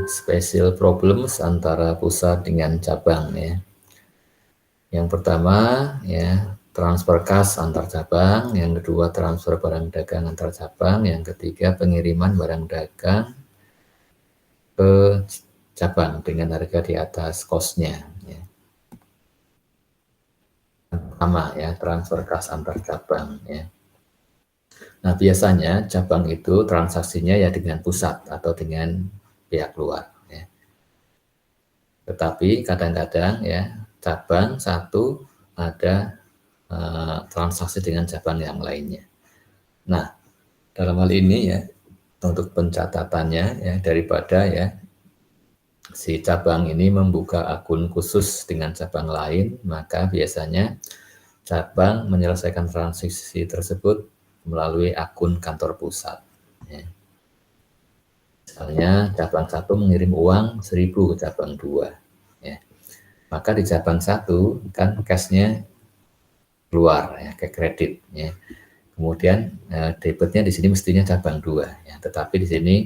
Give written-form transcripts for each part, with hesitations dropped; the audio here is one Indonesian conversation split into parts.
special problems antara pusat dengan cabang ya. Yang pertama ya transfer kas antar cabang, yang kedua transfer barang dagang antar cabang, yang ketiga pengiriman barang dagang ke cabang dengan harga di atas cost-nya ya. Yang pertama ya transfer kas antar cabang ya. Nah, biasanya cabang itu transaksinya ya dengan pusat atau dengan pihak luar ya. Tetapi kadang-kadang ya cabang satu ada transaksi dengan cabang yang lainnya. Nah, dalam hal ini ya untuk pencatatannya ya daripada ya si cabang ini membuka akun khusus dengan cabang lain, maka biasanya cabang menyelesaikan transaksi tersebut melalui akun kantor pusat. Ya. Misalnya cabang 1 mengirim uang 1.000 ke cabang 2. Ya. Maka di cabang 1 kan cashnya keluar ya, ke kredit. Ya. Kemudian debitnya di sini mestinya cabang 2. Ya. Tetapi di sini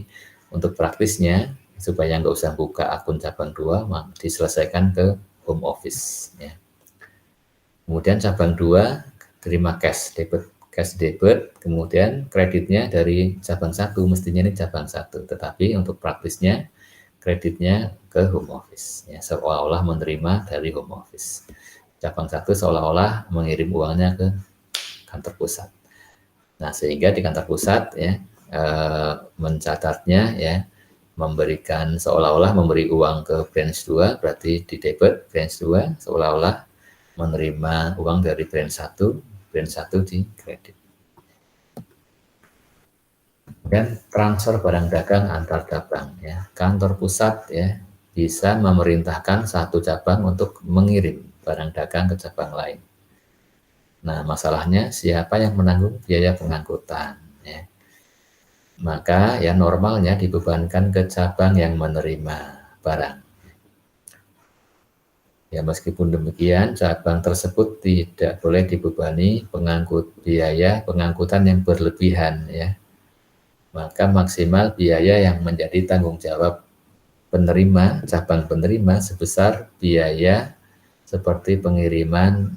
untuk praktisnya supaya nggak usah buka akun cabang 2, diselesaikan ke home office. Ya. Kemudian cabang 2 terima cash debit, kemudian kreditnya dari cabang 1, mestinya ini cabang 1, tetapi untuk praktisnya kreditnya ke home office, ya, seolah-olah menerima dari home office. Cabang 1 seolah-olah mengirim uangnya ke kantor pusat. Nah, sehingga di kantor pusat ya mencatatnya ya memberikan seolah-olah memberi uang ke branch 2, berarti di debit branch 2 seolah-olah menerima uang dari branch 1 di kredit. Dan transfer barang dagang antar cabang ya. Kantor pusat ya bisa memerintahkan satu cabang untuk mengirim barang dagang ke cabang lain. Nah, masalahnya siapa yang menanggung biaya pengangkutan ya. Maka ya normalnya dibebankan ke cabang yang menerima barang. Ya, meskipun demikian, cabang tersebut tidak boleh dibebani biaya pengangkutan yang berlebihan ya. Maka maksimal biaya yang menjadi tanggung jawab penerima, cabang penerima sebesar biaya seperti pengiriman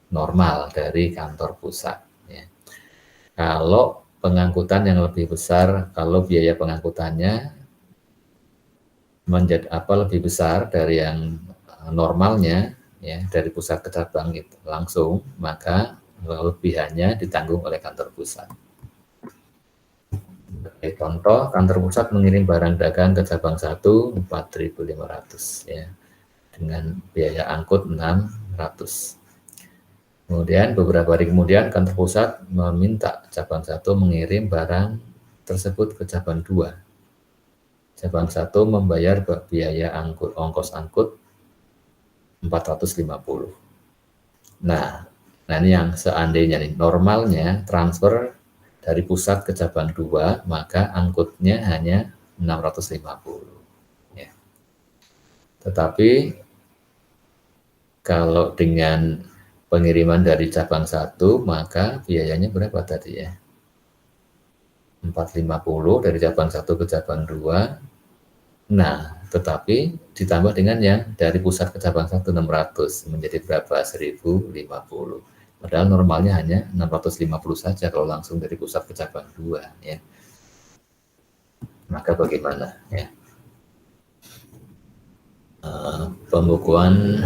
normal dari kantor pusat ya. Kalau pengangkutan yang lebih besar, kalau biaya pengangkutannya menjadi lebih besar dari yang normalnya ya dari pusat ke cabang itu langsung, maka lebihannya ditanggung oleh kantor pusat. Contoh, kantor pusat mengirim barang dagang ke cabang 1 4.500 ya dengan biaya angkut 600. Kemudian beberapa hari kemudian kantor pusat meminta cabang 1 mengirim barang tersebut ke cabang 2. Cabang 1 membayar biaya ongkos angkut 450. Nah ini yang seandainya nih, normalnya transfer dari pusat ke cabang 2, maka angkutnya hanya 650. Ya. Tetapi kalau dengan pengiriman dari cabang 1, maka biayanya berapa tadi ya? 450 dari cabang 1 ke cabang 2. Nah, tetapi ditambah dengan yang dari pusat ke cabang 1 600 menjadi berapa? 1050. Padahal normalnya hanya 650 saja kalau langsung dari pusat ke cabang 2 ya. Maka bagaimana ya? Pembukuan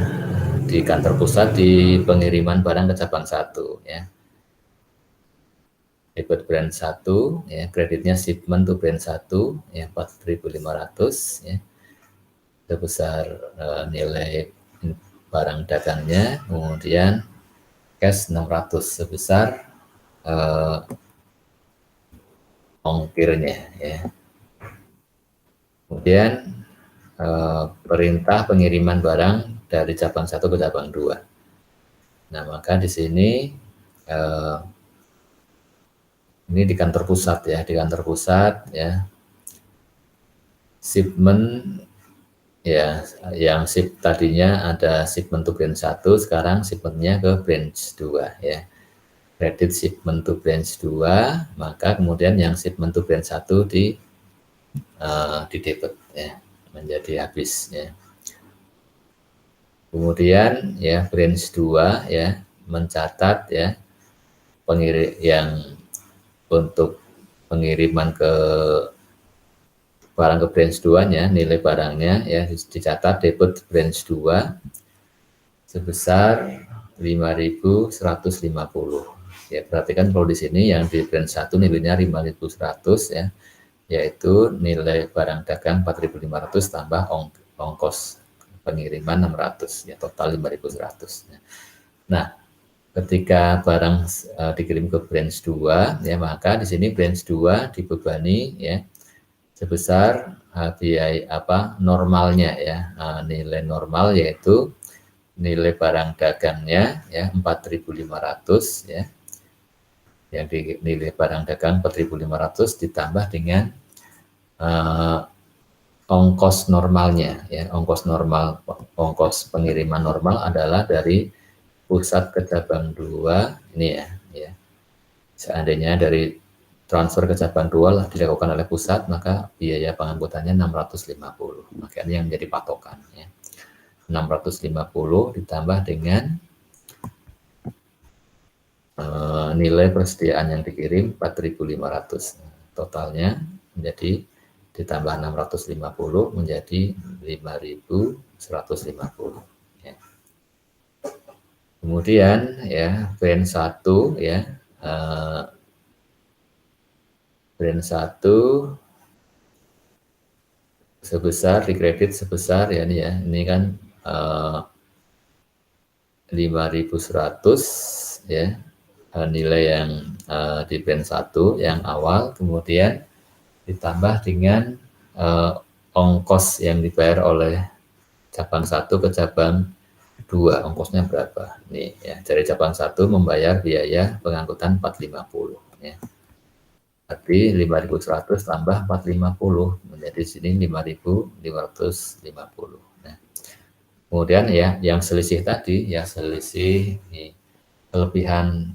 di kantor pusat di pengiriman barang ke cabang 1 ya. Debit brand 1 ya, kreditnya shipment to brand 1 ya 4.500 ya. Sebesar nilai barang dagangnya, kemudian cash 600 sebesar ongkirnya ya. Kemudian perintah pengiriman barang dari cabang 1 ke cabang 2. Nah, maka di sini ini di kantor pusat ya, di kantor pusat ya. Shipment ya, yang ship tadinya ada shipment to branch 1, sekarang shipmentnya ke branch 2 ya. Kredit shipment to branch 2, maka kemudian yang shipment to branch 1 di debit ya. menjadi habis ya. Kemudian ya branch 2 ya mencatat ya pengirim yang untuk pengiriman ke barang ke branch 2-nya, nilai barangnya ya dicatat debit branch 2 sebesar 5.150. Ya, perhatikan kalau di sini yang di branch 1 nilainya 5.100 ya, yaitu nilai barang dagang 4.500 tambah ongkos pengiriman 600 ya, total 5.100. Nah, ketika barang dikirim ke branch 2 ya, maka di sini branch 2 dibebani ya sebesar biaya normalnya ya, nilai normal yaitu nilai barang dagangnya ya 4.500 ya, yang nilai barang dagang 4.500 ditambah dengan ongkos normalnya ya, ongkos pengiriman normal adalah dari pusat ke cabang 2 ini ya. Seandainya dari transfer ke cabang 2 dilakukan oleh pusat, maka biaya pengangkutannya 650. Maka ini yang menjadi patokan ya. 650 ditambah dengan nilai persediaan yang dikirim 4.500. Totalnya menjadi ditambah 650 menjadi 5.150 ya. Kemudian ya brand 1 ya, brand 1 sebesar dikredit sebesar ya ini kan 5.100 ya, nilai yang di brand 1 yang awal, kemudian ditambah dengan ongkos yang dibayar oleh cabang 1 ke cabang 2, ongkosnya berapa nih ya, dari cabang 1 membayar biaya pengangkutan 450 ya, berarti 5.100 tambah 450 menjadi sini 5.550. Nah, kemudian ya yang selisih tadi ya, selisih nih, kelebihan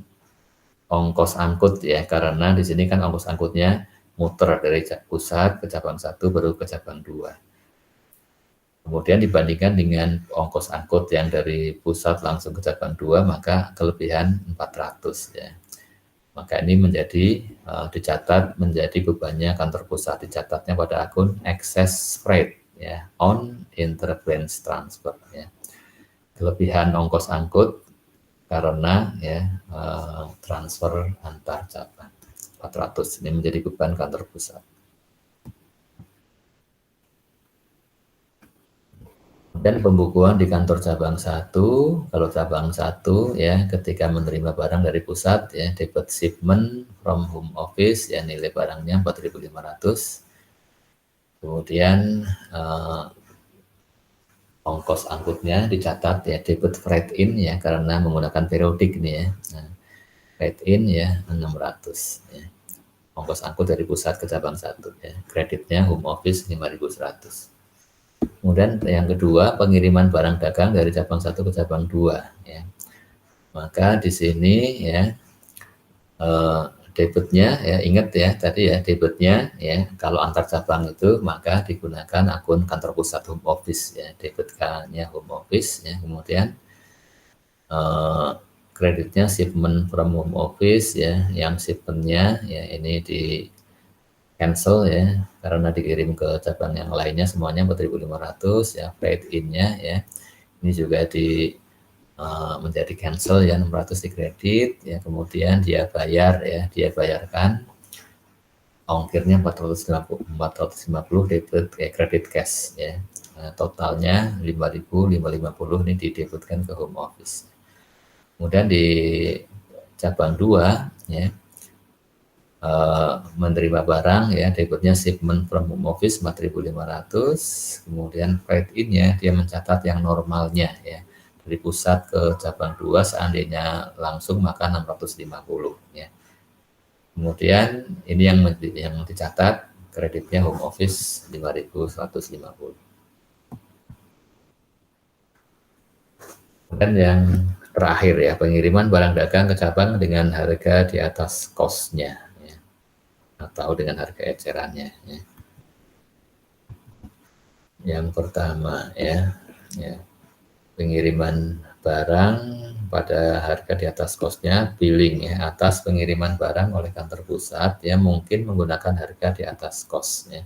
ongkos angkut ya, karena di sini kan ongkos angkutnya muter dari pusat ke cabang 1 baru ke cabang 2. Kemudian dibandingkan dengan ongkos angkut yang dari pusat langsung ke cabang 2, maka kelebihan 400 ya. Maka ini menjadi dicatat menjadi bebannya kantor pusat, dicatatnya pada akun excess freight ya, on interbranch transfer ya. Kelebihan ongkos angkut karena ya transfer antar cabang 400, ini menjadi beban kantor pusat. Dan pembukuan di kantor cabang 1, kalau cabang 1 ya ketika menerima barang dari pusat ya, debit shipment from home office ya, nilai barangnya 4.500. Kemudian ongkos angkutnya dicatat ya, debit freight in ya, karena menggunakan periodik ini ya. Nah, freight in ya 600 ya. Ongkos angkut dari pusat ke cabang 1 ya. Kreditnya home office 5.100. Kemudian yang kedua, pengiriman barang dagang dari cabang 1 ke cabang 2 ya. Maka di sini ya debitnya ya, ingat ya tadi ya, debitnya ya kalau antar cabang itu maka digunakan akun kantor pusat home office ya, debitnya home office ya. Kemudian kreditnya shipment from home office ya, yang shipmentnya ya ini di cancel ya, karena dikirim ke cabang yang lainnya semuanya 4.500 ya, freight in-nya ya, ini juga menjadi cancel ya, 600 dikredit ya, kemudian dia bayarkan ongkirnya 450 debit kredit cash ya, totalnya 5.550 ini didebitkan ke home office. Kemudian di cabang 2 ya, menerima barang ya, debitnya shipment from home office 4.500, kemudian freight in-nya dia mencatat yang normalnya ya, dari pusat ke cabang 2 seandainya langsung maka 650 ya. Kemudian ini yang dicatat kreditnya home office 5.150. Dan yang terakhir ya, pengiriman barang dagang ke cabang dengan harga di atas cost-nya atau dengan harga ecerannya ya. Yang pertama ya, pengiriman barang pada harga di atas kosnya, billing ya, atas pengiriman barang oleh kantor pusat ya, mungkin menggunakan harga di atas kos ya.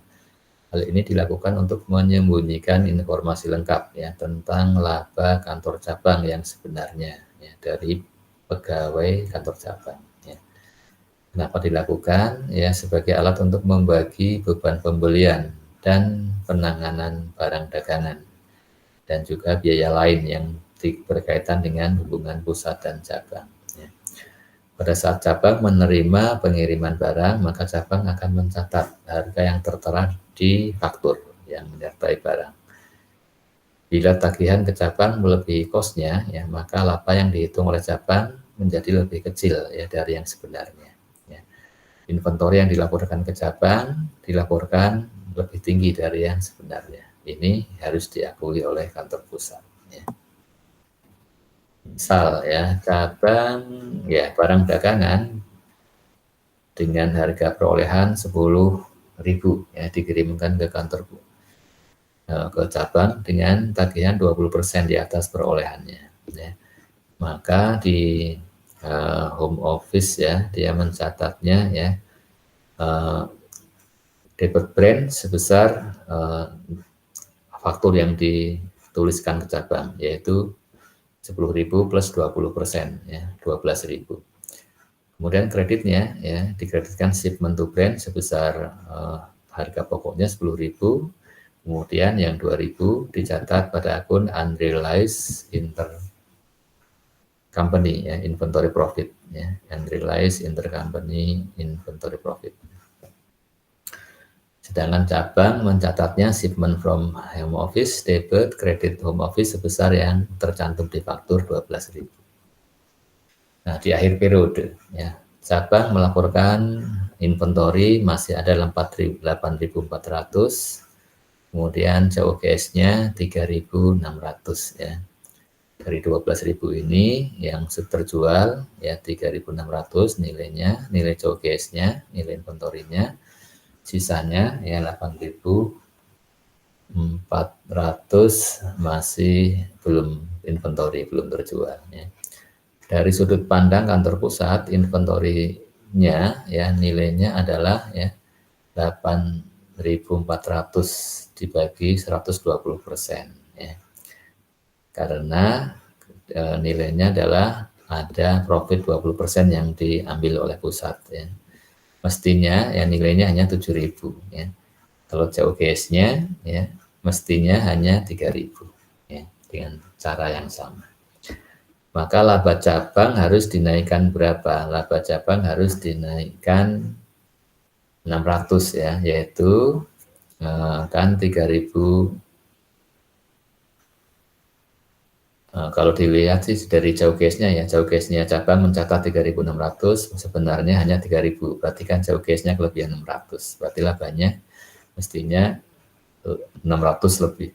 Hal ini dilakukan untuk menyembunyikan informasi lengkap ya tentang laba kantor cabang yang sebenarnya ya, dari pegawai kantor cabang ya. Kenapa dilakukan? Ya sebagai alat untuk membagi beban pembelian dan penanganan barang dagangan dan juga biaya lain yang berkaitan dengan hubungan pusat dan cabang ya. Pada saat cabang menerima pengiriman barang, maka cabang akan mencatat harga yang tertera di faktur yang menyertai barang. Bila tagihan ke cabang melebihi kosnya, ya maka laba yang dihitung oleh cabang menjadi lebih kecil ya dari yang sebenarnya. Ya. Inventory yang dilaporkan ke cabang dilaporkan lebih tinggi dari yang sebenarnya. Ini harus diakui oleh kantor pusat. Ya. Misal ya cabang ya barang dagangan dengan harga perolehan 10.000 ya dikirimkan ke kantor ke cabang dengan tagihan 20% di atas perolehannya ya. Maka di home office ya dia mencatatnya ya debit brand sebesar faktur yang dituliskan ke cabang yaitu 10.000 plus 20% ya 12.000. Kemudian kreditnya ya dikreditkan shipment to brand sebesar harga pokoknya 10.000, kemudian yang 2.000 dicatat pada akun unrealized intercompany ya inventory profit ya unrealized intercompany inventory profit. Sedangkan cabang mencatatnya shipment from home office debit kredit home office sebesar yang tercantum di faktur 12.000. Nah, di akhir periode, ya, cabang melaporkan inventory masih ada 8.400, kemudian COGS-nya 3.600 ya. Dari 12.000 ini yang terjual ya 3.600 nilainya, nilai COGS-nya, nilai inventory-nya, sisanya ya 8.400 masih belum inventory, belum terjual ya. Dari sudut pandang kantor pusat, inventory-nya ya nilainya adalah ya 8.400 dibagi 120% ya. Karena nilainya adalah ada profit 20% yang diambil oleh pusat ya. Mestinya ya nilainya hanya 7.000 ya. Kalau COGS-nya ya mestinya hanya 3.000 ya dengan cara yang sama. Maka laba cabang harus dinaikkan berapa? Laba cabang harus dinaikkan 600 ya, yaitu kan 3.000 kalau dilihat sih dari jauh case-nya ya, jauh case-nya cabang mencatat 3.600, sebenarnya hanya 3.000, berarti kan jauh case-nya kelebihan 600, berarti labanya mestinya 600 lebih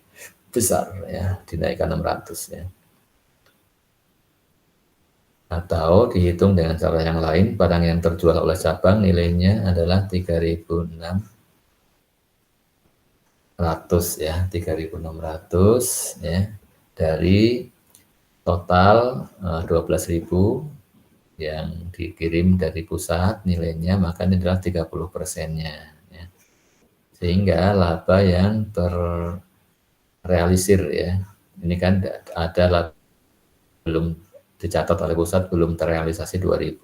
besar ya, dinaikkan 600 ya. Atau dihitung dengan cara yang lain, barang yang terjual oleh cabang nilainya adalah 3.600 ya, 3.600 ya, dari total 12.000 yang dikirim dari pusat nilainya, maka ini adalah 30%-nya ya. Sehingga laba yang terrealisir ya, ini kan ada laba belum dicatat oleh pusat belum terrealisasi 2.000,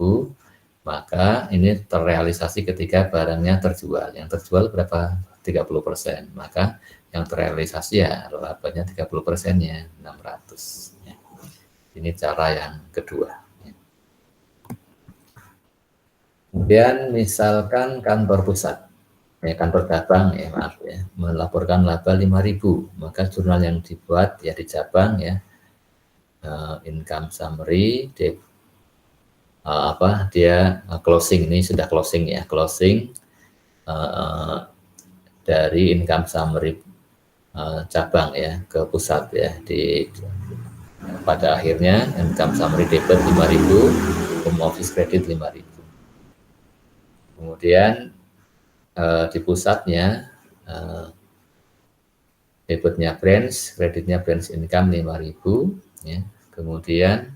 maka ini terrealisasi ketika barangnya terjual. Yang terjual berapa? 30%. Maka yang terrealisasi ya labanya 30%-nya 600. Ya. Ini cara yang kedua. Kemudian misalkan kantor pusat, ya kantor cabang ya maaf ya, melaporkan laba 5.000, maka jurnal yang dibuat ya di cabang ya income summary, dia closing, ini sudah closing ya, closing dari income summary cabang ya ke pusat ya, pada akhirnya income summary debit 5.000, home office credit 5.000. Kemudian di pusatnya debitnya branch, kreditnya branch income 5.000 ya. Kemudian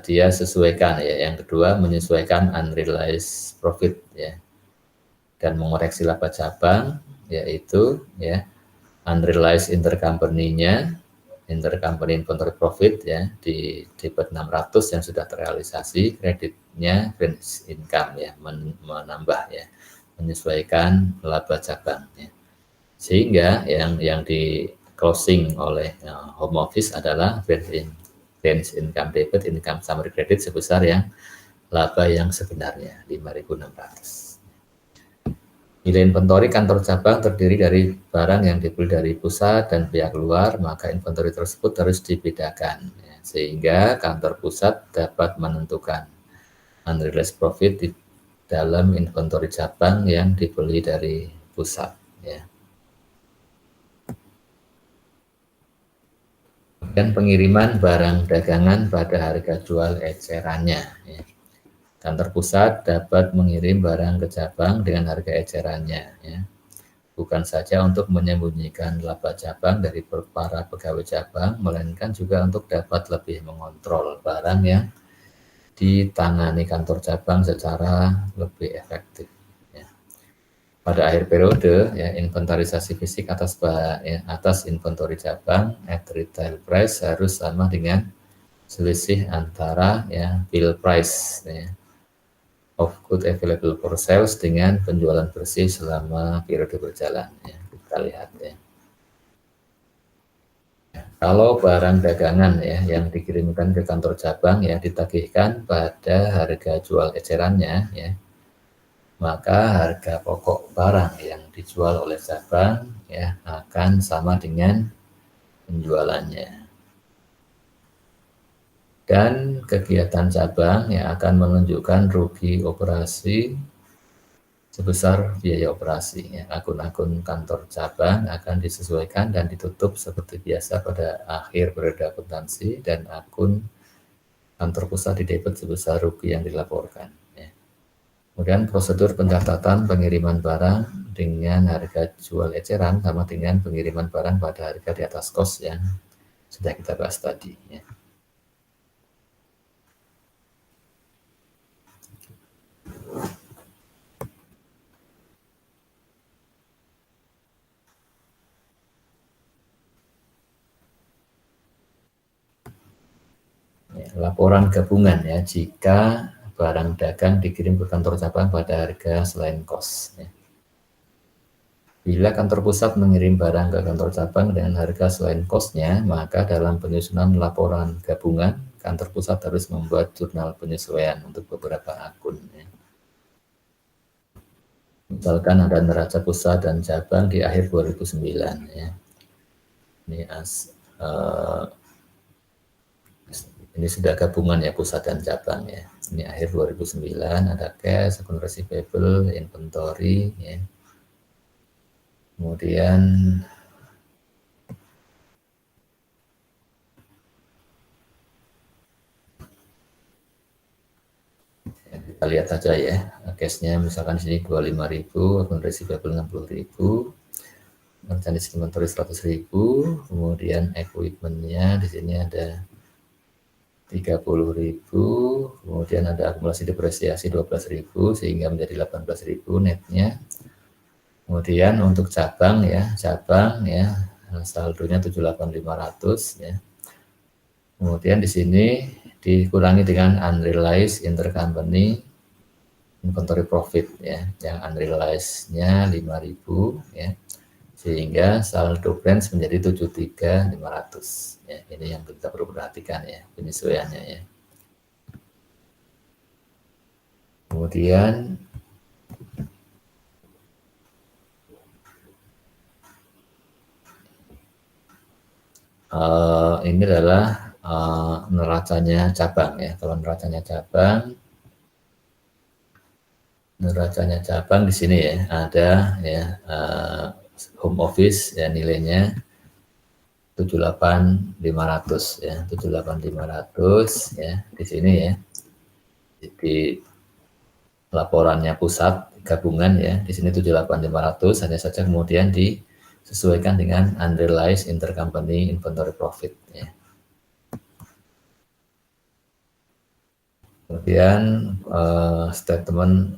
dia sesuaikan ya. Yang kedua menyesuaikan unrealized profit ya. Dan mengoreksi laba cabang yaitu ya unrealized intercompany-nya, intercompany inventory profit ya di debit 600 yang sudah terrealisasi, kreditnya branch income ya menambah ya, menyesuaikan laba cabang ya. Sehingga yang di closing oleh home office adalah branch income debit, income summary credit sebesar yang laba yang sebenarnya 5.600. Nilai inventory kantor cabang terdiri dari barang yang dibeli dari pusat dan pihak luar, maka inventory tersebut harus dibedakan ya, sehingga kantor pusat dapat menentukan unrealized profit di dalam inventory cabang yang dibeli dari pusat ya. Dan pengiriman barang dagangan pada harga jual ecerannya ya. Kantor pusat dapat mengirim barang ke cabang dengan harga ecerannya ya. Bukan saja untuk menyembunyikan laba cabang dari para pegawai cabang, melainkan juga untuk dapat lebih mengontrol barang yang ditangani kantor cabang secara lebih efektif. Ya. Pada akhir periode, ya, inventarisasi fisik atas inventory cabang at retail price harus sama dengan selisih antara ya bill price ya, of good available for sales dengan penjualan bersih selama periode berjalan ya. Kita lihat ya. Kalau barang dagangan ya yang dikirimkan ke kantor cabang ya ditagihkan pada harga jual ecerannya ya, maka harga pokok barang yang dijual oleh cabang ya akan sama dengan penjualannya. Dan kegiatan cabang yang akan menunjukkan rugi operasi sebesar biaya operasi. Ya. Akun-akun kantor cabang akan disesuaikan dan ditutup seperti biasa pada akhir periode akuntansi, dan akun kantor pusat didebit sebesar rugi yang dilaporkan. Ya. Kemudian prosedur pencatatan pengiriman barang dengan harga jual eceran sama dengan pengiriman barang pada harga di atas kos yang sudah kita bahas tadi. Ya. Laporan gabungan ya jika barang dagang dikirim ke kantor cabang pada harga selain kos. Ya. Bila kantor pusat mengirim barang ke kantor cabang dengan harga selain kosnya, maka dalam penyusunan laporan gabungan, kantor pusat harus membuat jurnal penyesuaian untuk beberapa akun. Ya. Misalkan ada neraca pusat dan cabang di akhir 2009. Ya. Ini sudah gabungan ya pusat dan cabang ya. Ini akhir 2009 ada cash, akun receivable, inventory ya. Kemudian kita lihat saja ya. Cashnya misalkan di sini 25.000, akun receivable 60.000, merchandise inventory 100.000, kemudian equipmentnya di sini ada 30.000, kemudian ada akumulasi depresiasi 12.000 sehingga menjadi 18.000 netnya. Kemudian untuk cabang ya saldonya 78.500 ya. Kemudian di sini dikurangi dengan unrealized intercompany inventory profit ya, yang unrealized-nya 5.000 ya. Sehingga saldo branch menjadi 73.500 ya. Ini yang kita perlu perhatikan ya, penyesuaiannya ya. Kemudian ini adalah neracanya cabang ya. Kalau neracanya cabang di sini ya ada ya home office ya nilainya 78.500 ya, 78.500 ya di sini ya. Di laporannya pusat gabungan ya, di sini 78.500, hanya saja kemudian di sesuaikan dengan unrealized intercompany inventory profit ya. Kemudian statement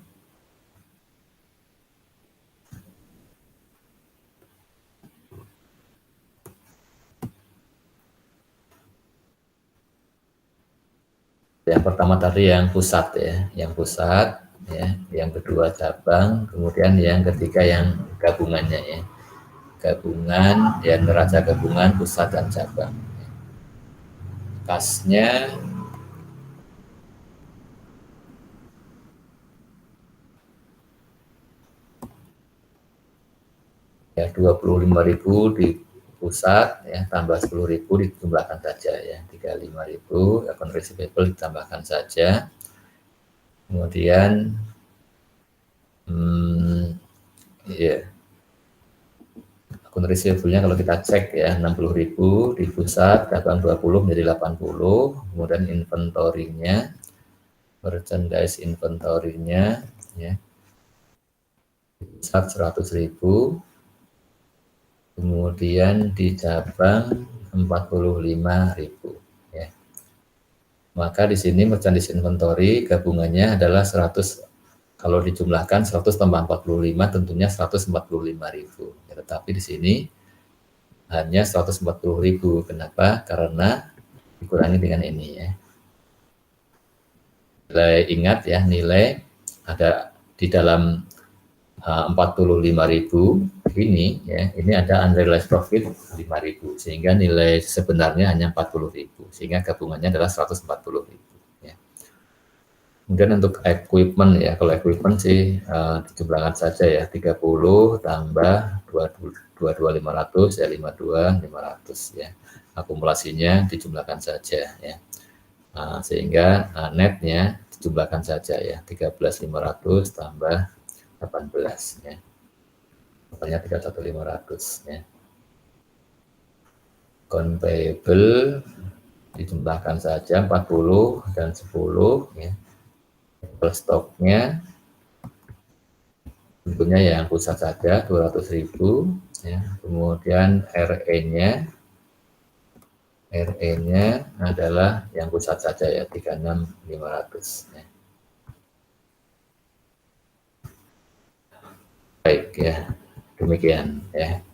yang pertama tadi yang pusat ya, yang pusat ya, yang kedua cabang, kemudian yang ketiga yang gabungannya ya. Gabungan ya, neraca gabungan pusat dan cabang. Kasnya ya 25.000 di pusat ya, tambah 10.000 dijumlahkan saja ya, 35.000 account receivable ditambahkan saja. Kemudian ya, akun receivable-nya kalau kita cek ya 60.000 di pusat, cabang 20 menjadi 80, kemudian inventory-nya, merchandise inventory-nya ya, di pusat 100.000, kemudian di cabang 45.000 ya. Maka di sini merchandise inventory gabungannya adalah 100, kalau dijumlahkan 100 tambah 45 tentunya 145.000 ya, tetapi di sini hanya 140.000. Kenapa? Karena dikurangi dengan ini ya. Nilai, ingat ya, nilai ada di dalam 45.000 ini ya, ini ada unrealized profit 5.000 sehingga nilai sebenarnya hanya 40.000 sehingga gabungannya adalah 140.000 ya. Kemudian untuk equipment ya, kalau equipment sih dijumlahkan saja ya, 30 tambah 22.500 ya, 52.500 ya, akumulasinya dijumlahkan saja ya. Sehingga netnya dijumlahkan saja ya, 13.500 tambah 18 ya, totalnya 31.500 ya. Account payable dijumlahkan saja 40 dan 10 ya. Stoknya tentunya yang pusat saja 200.000 ya. Kemudian RE-nya adalah yang pusat saja ya, 36.500 ya. Baik ya, demikian ya.